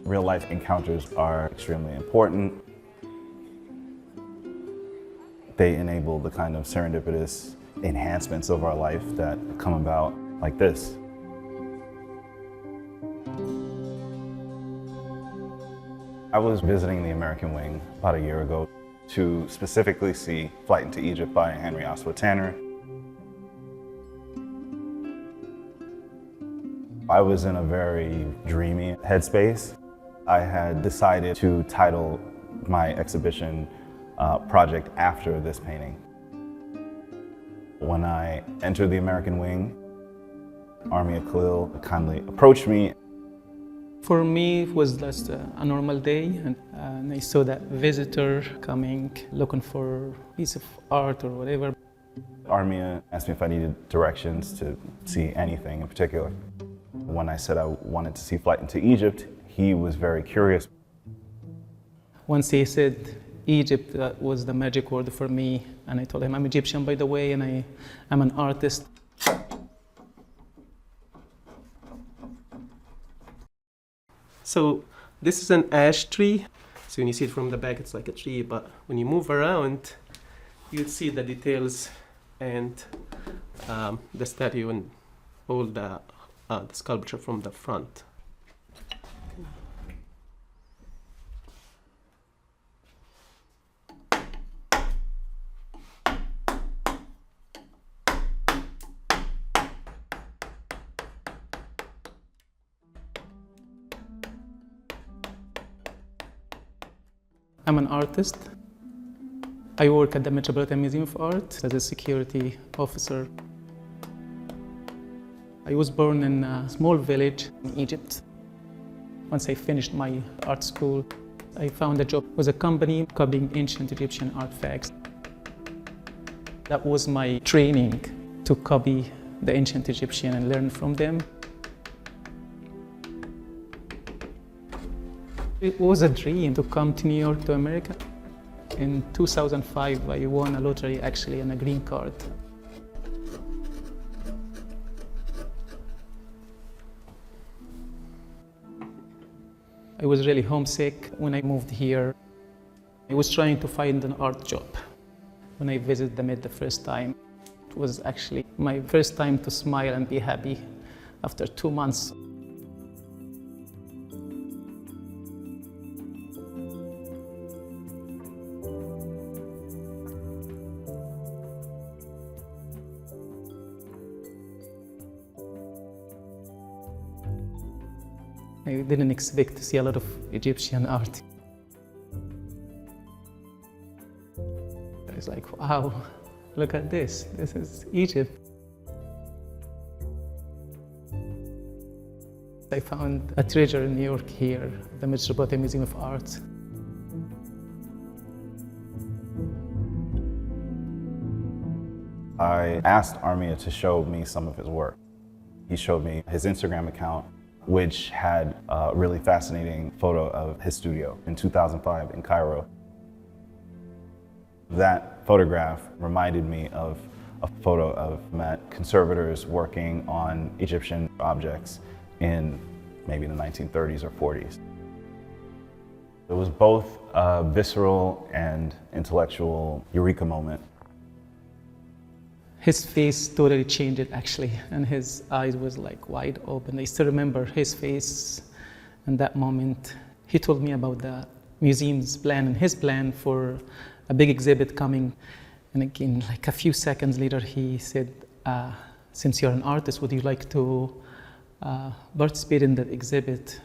Real-life encounters are extremely important. They enable the kind of serendipitous enhancements of our life that come about like this. I was visiting the American Wing about a year ago to specifically see Flight into Egypt by Henry Oswald Tanner. I was in a very dreamy headspace. I had decided to title my exhibition project after this painting. When I entered the American Wing, Armia Khalil kindly approached me. For me, it was just a normal day, and I saw that visitor coming, looking for a piece of art or whatever. Armia asked me if I needed directions to see anything in particular. When I said I wanted to see Flight into Egypt, he was very curious. Once he said Egypt, that was the magic word for me, and I told him I'm Egyptian, by the way, and I'm an artist. So this is an ash tree. So when you see it from the back, it's like a tree, but when you move around, you'd see the details and the statue and all the sculpture from the front. I'm an artist. I work at the Metropolitan Museum of Art as a security officer. I was born in a small village in Egypt. Once I finished my art school, I found a job with a company copying ancient Egyptian artifacts. That was my training, to copy the ancient Egyptian and learn from them. It was a dream to come to New York, to America. In 2005, I won a lottery, actually, and a green card. I was really homesick when I moved here. I was trying to find an art job. When I visited the Met the first time, it was actually my first time to smile and be happy after 2 months. I didn't expect to see a lot of Egyptian art. I was like, wow, look at this. This is Egypt. I found a treasure in New York here, the Metropolitan Museum of Art. I asked Armia to show me some of his work. He showed me his Instagram account, which had a really fascinating photo of his studio in 2005 in Cairo. That photograph reminded me of a photo of Met conservators working on Egyptian objects in maybe the 1930s or 40s. It was both a visceral and intellectual eureka moment. His face totally changed, actually, and his eyes was like wide open. I still remember his face in that moment. He told me about the museum's plan and his plan for a big exhibit coming. And again, like a few seconds later, he said, since you're an artist, would you like to participate in that exhibit?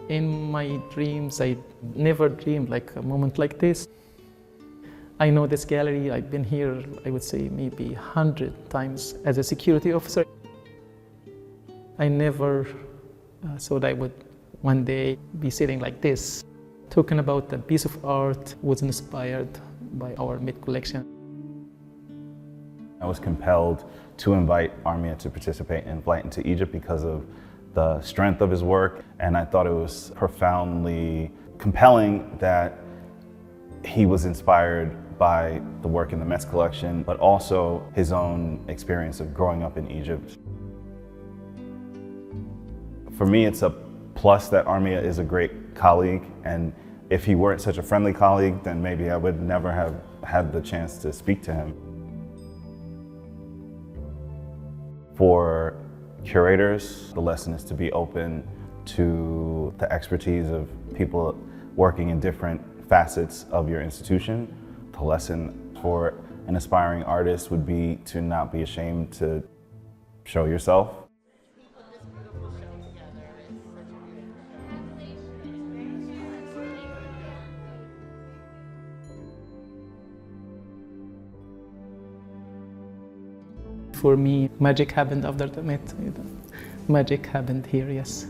In my dreams, I never dreamed like a moment like this. I know this gallery, I've been here, I would say maybe 100 times as a security officer. I never thought I would one day be sitting like this, talking about a piece of art was inspired by our Met collection. I was compelled to invite Armia to participate in Flight into Egypt because of the strength of his work, and I thought it was profoundly compelling that he was inspired by the work in the Met's collection, but also his own experience of growing up in Egypt. For me, it's a plus that Armia is a great colleague, and if he weren't such a friendly colleague, then maybe I would never have had the chance to speak to him. For curators, the lesson is to be open to the expertise of people working in different facets of your institution. The lesson for an aspiring artist would be to not be ashamed to show yourself. For me, magic happened after the Met. Magic happened here, yes.